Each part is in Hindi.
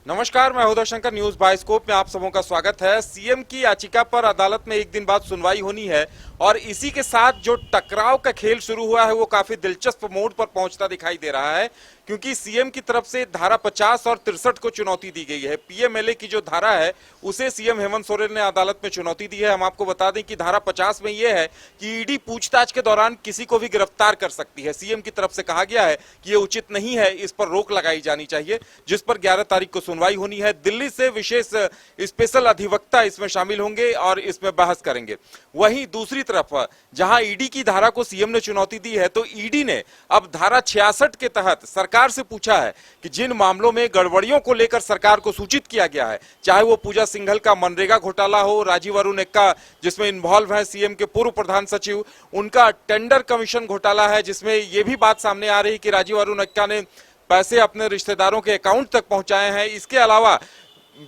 नमस्कार, मैं उदय शंकर। न्यूज बाइस्कोप में आप सबों का स्वागत है। सीएम की याचिका पर अदालत में एक दिन बाद सुनवाई होनी है और इसी के साथ जो टकराव का खेल शुरू हुआ है वो काफी दिलचस्प मोड़ पर पहुंचता दिखाई दे रहा है, क्योंकि सीएम की तरफ से धारा 50 और 63 को चुनौती दी गई है। पीएमएलए की जो धारा है उसे सीएम हेमंत सोरेन ने अदालत में चुनौती दी है। हम आपको बता दें कि धारा 50 में यह है कि ईडी पूछताछ के दौरान किसी को भी गिरफ्तार कर सकती है। सीएम की तरफ से कहा गया है कि यह उचित नहीं है, इस पर रोक लगाई जानी चाहिए, जिस पर 11 तारीख को सुनवाई होनी है। दिल्ली से विशेष स्पेशल अधिवक्ता इसमें शामिल होंगे और इसमें बहस करेंगे। वहीं दूसरी तरफ जहां ईडी की धारा को सीएम ने चुनौती दी है, तो ईडी ने अब धारा 66 के तहत सरकार से पूछा है कि जिन मामलों में गड़बड़ियों को लेकर सरकार को सूचित किया गया है, चाहे वो पूजा सिंघल का मनरेगा घोटाला हो, राजीव अरुण एक्का जिसमें इन्वॉल्व है सीएम के पूर्व प्रधान सचिव, उनका टेंडर कमीशन घोटाला है जिसमें यह भी बात सामने आ रही कि राजीव अरुण एक्का ने पैसे अपने रिश्तेदारों के अकाउंट तक पहुंचाए हैं। इसके अलावा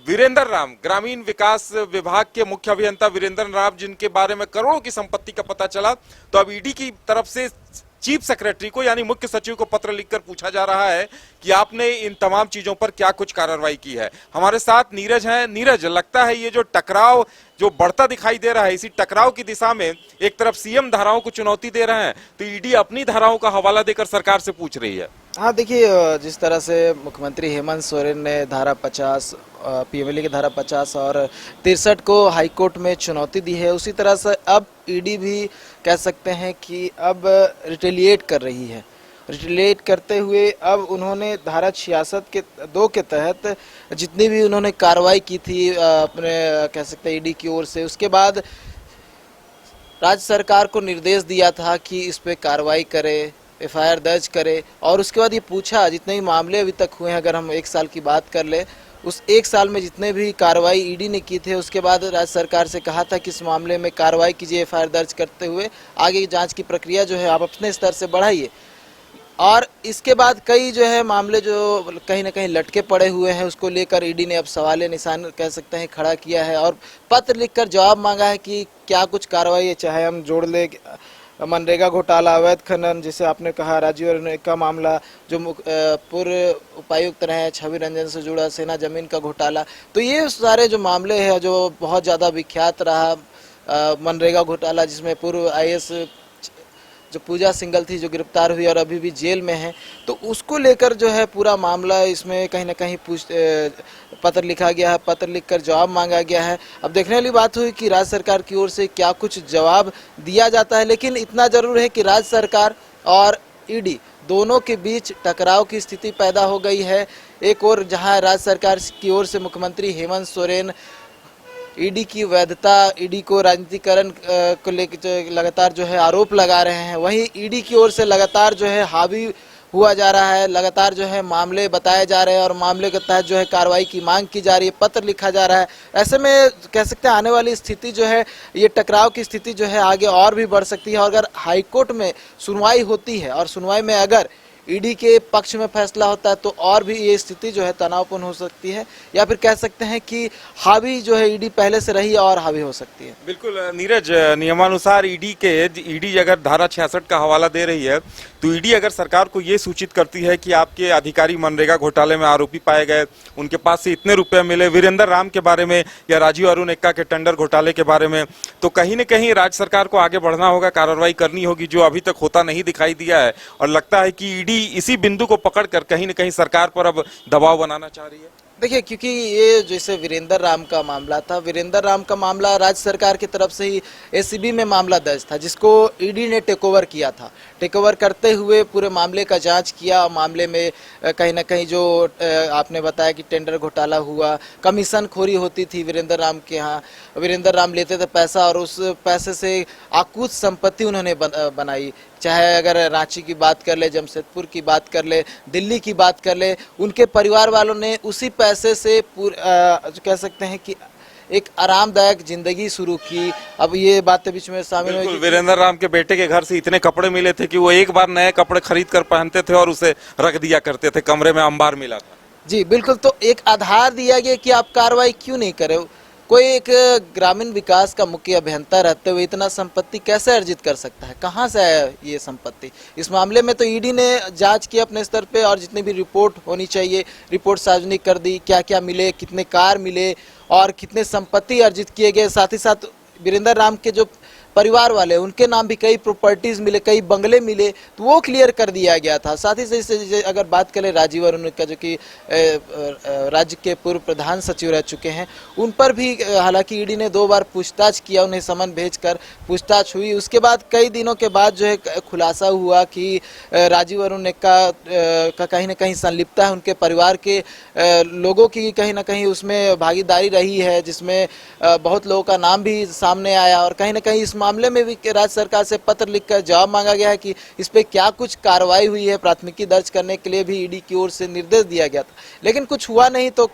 वीरेंद्र राम, ग्रामीण विकास विभाग के मुख्य अभियंता वीरेंद्र राम, जिनके बारे में करोड़ों की संपत्ति का पता चला, तो अब ईडी की तरफ से चीफ सेक्रेटरी को यानी मुख्य सचिव को पत्र लिखकर पूछा जा रहा है कि आपने इन तमाम चीजों पर क्या कुछ कार्रवाई की है। हमारे साथ नीरज हैं। नीरज, लगता है ये जो टकराव जो बढ़ता दिखाई दे रहा है, इसी टकराव की दिशा में एक तरफ सीएम धाराओं को चुनौती दे रहे हैं तो ईडी अपनी धाराओं का हवाला देकर सरकार से पूछ रही है। हाँ, देखिए, जिस तरह से मुख्यमंत्री हेमंत सोरेन ने धारा 50 पीएमएलए की धारा 50 और 63 को हाईकोर्ट में चुनौती दी है, उसी तरह से अब ईडी भी कह सकते हैं कि अब रिटेलिएट कर रही है। रिटेलिएट करते हुए अब उन्होंने धारा 66 के 2 के तहत जितनी भी उन्होंने कार्रवाई की थी अपने कह सकते हैं ईडी की ओर से, उसके बाद राज्य सरकार को निर्देश दिया था कि इस पे कार्रवाई करे, एफआईआर दर्ज करे, और उसके बाद ये पूछा जितने भी मामले अभी तक हुए हैं, अगर हम 1 साल की बात कर ले, उस 1 साल में जितने भी कार्रवाई ईडी ने की थे, उसके बाद राज्य सरकार से कहा था कि इस मामले में कार्रवाई कीजिए, एफआईआर दर्ज करते हुए आगे की जांच की प्रक्रिया जो है आप अपने स्तर से बढ़ाइए। और इसके बाद कई जो है मामले जो कहीं ना कहीं लटके पड़े हुए हैं, उसको लेकर ईडी ने अब सवाल निशान कह सकते हैं खड़ा किया है और पत्र लिखकर जवाब मांगा है कि क्या कुछ कार्रवाई है। चाहे हम जोड़ ले मनरेगा घोटाला, अवैध खनन, जिसे आपने कहा, राजीव अरुण का मामला, जो पूर्व उपायुक्त रहे छवि रंजन से जुड़ा सेना जमीन का घोटाला, तो ये सारे जो मामले हैं जो बहुत ज़्यादा विख्यात रहा। मनरेगा घोटाला जिसमें पूर्व आईएएस जो पूजा सिंघल थी जो गिरफ्तार हुई और अभी भी जेल में है, तो उसको लेकर जो है पूरा मामला इसमें कहीं ना कहीं पत्र लिखा गया है, पत्र लिखकर जवाब मांगा गया है। अब देखने वाली बात हुई कि राज्य सरकार की ओर से क्या कुछ जवाब दिया जाता है, लेकिन इतना जरूर है कि राज्य सरकार और ईडी दोनों के बीच टकराव की स्थिति पैदा हो गई है। एक और जहां राज्य सरकार की ओर से मुख्यमंत्री हेमंत सोरेन ईडी की वैधता, ईडी को राजनीतिकरण को लेकर लगातार जो है आरोप लगा रहे हैं, वहीं ईडी की ओर से लगातार जो है हावी हुआ जा रहा है, लगातार जो है मामले बताए जा रहे हैं और मामले के तहत जो है कार्रवाई की मांग की जा रही है, पत्र लिखा जा रहा है। ऐसे में कह सकते हैं आने वाली स्थिति जो है, ये टकराव की स्थिति जो है आगे और भी बढ़ सकती है। और अगर हाईकोर्ट में सुनवाई होती है और सुनवाई में अगर ईडी के पक्ष में फैसला होता है तो और भी ये स्थिति जो है तनावपूर्ण हो सकती है, या फिर कह सकते हैं कि हावी जो है ईडी पहले से रही और हावी हो सकती है। बिल्कुल नीरज, नियमानुसार ईडी अगर धारा 66 का हवाला दे रही है तो ईडी अगर सरकार को ये सूचित करती है कि आपके अधिकारी मनरेगा घोटाले में आरोपी पाए गए, उनके पास से इतने रुपए मिले, वीरेंद्र राम के बारे में या राजीव अरुण एक्का के टेंडर घोटाले के बारे में, तो कहीं न कहीं राज्य सरकार को आगे बढ़ना होगा, कार्रवाई करनी होगी, जो अभी तक होता नहीं दिखाई दिया है। और लगता है कि ईडी इसी बिंदु को पकड़कर कहीं न कहीं सरकार पर अब दबाव बनाना चाह रही है। देखिए, क्योंकि ये जैसे वीरेंद्र राम का मामला था, वीरेंद्र राम का मामला राज्य सरकार की तरफ से ही एसीबी में मामला दर्ज था, जिसको ईडी ने टेक ओवर किया था। टेक ओवर करते हुए पूरे मामले का जांच किया और मामले में कहीं ना कहीं जो आपने बताया कि टेंडर घोटाला हुआ, कमीशन खोरी होती थी वीरेंद्र राम के यहाँ, वीरेंद्र राम लेते थे पैसा और उस पैसे से आकुत संपत्ति उन्होंने बनाई। चाहे अगर रांची की बात कर ले, जमशेदपुर की बात कर ले, दिल्ली की बात कर ले, उनके परिवार वालों ने उसी पैसे से कह सकते हैं कि एक आरामदायक जिंदगी शुरू की। अब ये बातें बीच में शामिल हुई। वीरेंद्र राम के बेटे के घर से इतने कपड़े मिले थे कि वो एक बार नए कपड़े खरीद कर पहनते थे और उसे रख दिया करते थे, कमरे में अंबार मिला था। जी बिल्कुल, तो एक आधार दिया गया कि आप कार्रवाई क्यों नहीं करें। कोई एक ग्रामीण विकास का मुख्य अभियंता रहते हुए इतना संपत्ति कैसे अर्जित कर सकता है, कहाँ से है ये संपत्ति? इस मामले में तो ईडी ने जांच की अपने स्तर पे और जितनी भी रिपोर्ट होनी चाहिए रिपोर्ट सार्वजनिक कर दी, क्या क्या मिले, कितने कार मिले और कितने संपत्ति अर्जित किए गए। साथ ही साथ वीरेंद्र राम के जो परिवार वाले उनके नाम भी कई प्रॉपर्टीज मिले, कई बंगले मिले, तो वो क्लियर कर दिया गया था। साथ ही से अगर बात करें राजीव अरुण का, जो कि राज्य के पूर्व प्रधान सचिव रह चुके हैं, उन पर भी हालांकि ईडी ने 2 बार पूछताछ किया, उन्हें समन भेजकर पूछताछ हुई। उसके बाद कई दिनों के बाद जो है खुलासा हुआ कि राजीव अरुण का कहीं ना कहीं संलिप्तता है, उनके परिवार के लोगों की कहीं ना कहीं उसमें भागीदारी रही है, जिसमें बहुत लोगों का नाम भी सामने आया। और कहीं ना कहीं इस मामले में भी राज्य सरकार से पत्र लिखकर जवाब मांगा गया है कि इस पे क्या कुछ कार्रवाई हुई है। प्राथमिकी दर्ज करने के लिए भी ईडी की ओर से निर्देश दिया गया था, लेकिन कुछ हुआ नहीं। तो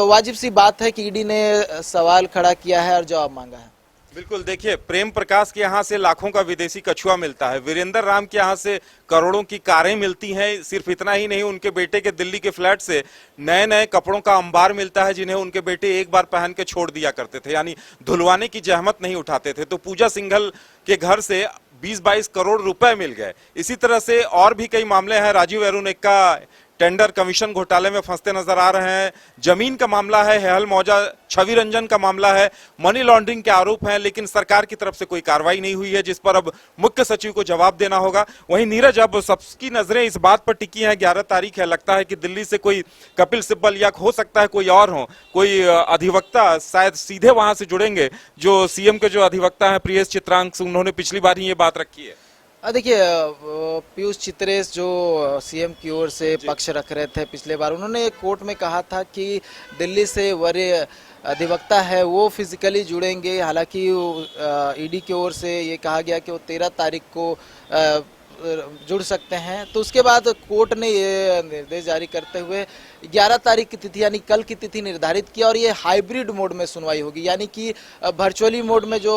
वाजिब सी बात है कि ईडी ने सवाल खड़ा किया है और जवाब मांगा है। बिल्कुल, देखिए, प्रेम प्रकाश के यहाँ से लाखों का विदेशी कछुआ मिलता है, वीरेंद्र राम के यहाँ से करोड़ों की कारें मिलती हैं। सिर्फ इतना ही नहीं, उनके बेटे के दिल्ली के फ्लैट से नए नए कपड़ों का अंबार मिलता है, जिन्हें उनके बेटे एक बार पहन के छोड़ दिया करते थे, यानी धुलवाने की जहमत नहीं उठाते थे। तो पूजा सिंघल के घर से 20-22 करोड़ रुपए मिल गए। इसी तरह से और भी कई मामले हैं। राजीव अरुण का टेंडर कमीशन घोटाले में फंसते नजर आ रहे हैं। जमीन का मामला है, हेहल मौजा छवि रंजन का मामला है, मनी लॉन्ड्रिंग के आरोप हैं, लेकिन सरकार की तरफ से कोई कार्रवाई नहीं हुई है, जिस पर अब मुख्य सचिव को जवाब देना होगा। वहीं नीरज, अब सबकी नजरें इस बात पर टिकी हैं, 11 तारीख है, लगता है कि दिल्ली से कोई कपिल सिब्बल या हो सकता है कोई और हो, कोई अधिवक्ता शायद सीधे वहां से जुड़ेंगे। जो सीएम के जो अधिवक्ता है प्रियेश चित्रांश, उन्होंने पिछली बार ही ये बात रखी है। देखिए, पीयूष चित्रेश जो सीएम की ओर से पक्ष रख रहे थे पिछले बार, उन्होंने कोर्ट में कहा था कि दिल्ली से वरीय अधिवक्ता है वो फिजिकली जुड़ेंगे। हालांकि ईडी की ओर से ये कहा गया कि वो 13 तारीख को जुड़ सकते हैं। तो उसके बाद कोर्ट ने ये निर्देश जारी करते हुए 11 तारीख की तिथि यानी कल की तिथि निर्धारित किया, और ये हाइब्रिड मोड में सुनवाई होगी, यानी कि वर्चुअली मोड में जो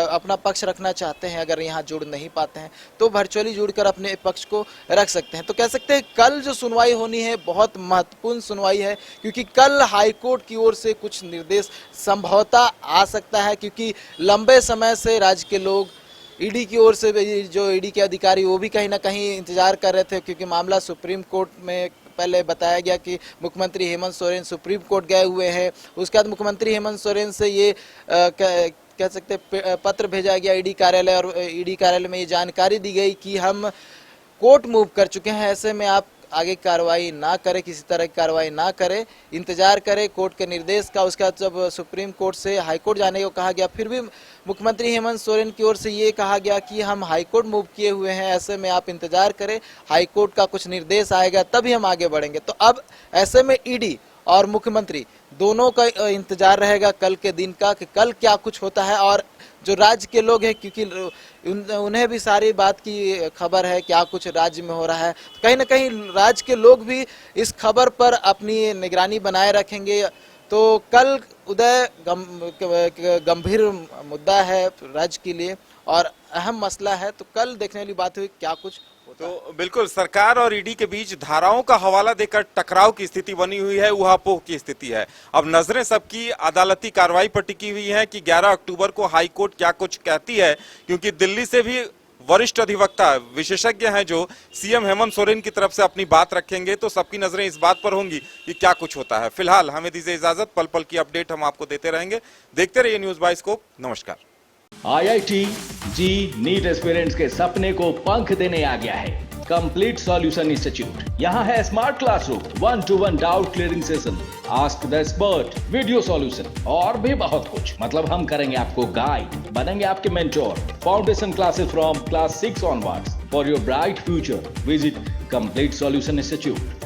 अपना पक्ष रखना चाहते हैं, अगर यहाँ जुड़ नहीं पाते हैं तो वर्चुअली जुड़कर अपने पक्ष को रख सकते हैं। तो कह सकते हैं कल जो सुनवाई होनी है बहुत महत्वपूर्ण सुनवाई है, क्योंकि कल हाईकोर्ट की ओर से कुछ निर्देश संभवतः आ सकता है, क्योंकि लंबे समय से राज्य के लोग ईडी की ओर से, जो ईडी के अधिकारी वो भी कहीं ना कहीं इंतजार कर रहे थे, क्योंकि मामला सुप्रीम कोर्ट में पहले बताया गया कि मुख्यमंत्री हेमंत सोरेन सुप्रीम कोर्ट गए हुए हैं। उसके बाद मुख्यमंत्री हेमंत सोरेन से ये कह सकते पत्र भेजा गया ईडी कार्यालय, और ईडी कार्यालय में ये जानकारी दी गई कि हम कोर्ट मूव कर चुके हैं, ऐसे में आप आगे कार्रवाई ना करें, किसी तरह की कार्रवाई ना करें, इंतजार करें कोर्ट के निर्देश का। उसके बाद जब सुप्रीम कोर्ट से हाई कोर्ट जाने को कहा गया, फिर भी मुख्यमंत्री हेमंत सोरेन की ओर से ये कहा गया कि हम हाई कोर्ट मूव किए हुए हैं, ऐसे में आप इंतजार करें, हाई कोर्ट का कुछ निर्देश आएगा तभी हम आगे बढ़ेंगे। तो अब ऐसे में ईडी और मुख्यमंत्री दोनों का इंतजार रहेगा कल के दिन का, कि कल क्या कुछ होता है। और जो राज्य के लोग हैं, क्योंकि उन्हें भी सारी बात की खबर है क्या कुछ राज्य में हो रहा है, तो कहीं ना कहीं राज्य के लोग भी इस खबर पर अपनी निगरानी बनाए रखेंगे। तो कल उदय गंभीर मुद्दा है राज्य के लिए और अहम मसला है, तो कल देखने वाली बात हुई क्या कुछ। तो बिल्कुल, सरकार और ईडी के बीच धाराओं का हवाला देकर टकराव की स्थिति बनी हुई है, उहापोह की स्थिति है। अब नजरें सबकी अदालती कार्रवाई पर टिकी हुई है कि 11 अक्टूबर को हाई कोर्ट क्या कुछ कहती है, क्योंकि दिल्ली से भी वरिष्ठ अधिवक्ता विशेषज्ञ हैं जो सीएम हेमंत सोरेन की तरफ से अपनी बात रखेंगे। तो सबकी नजरें इस बात पर होंगी कि क्या कुछ होता है। फिलहाल हमें दीजिए इजाजत, पल पल की अपडेट हम आपको देते रहेंगे। देखते रहिए न्यूज बाइस्कोप। नमस्कार। IIT जी नीट एस्पिरेंट्स के सपने को पंख देने आ गया है कंप्लीट सॉल्यूशन इंस्टीट्यूट। यहाँ है smart classroom, 1-to-1 doubt clearing session, ask the expert, video solution और भी बहुत कुछ। मतलब हम करेंगे आपको गाइड, बनेंगे आपके mentor. Foundation classes from class 6 onwards for your bright future. Visit complete solution institute.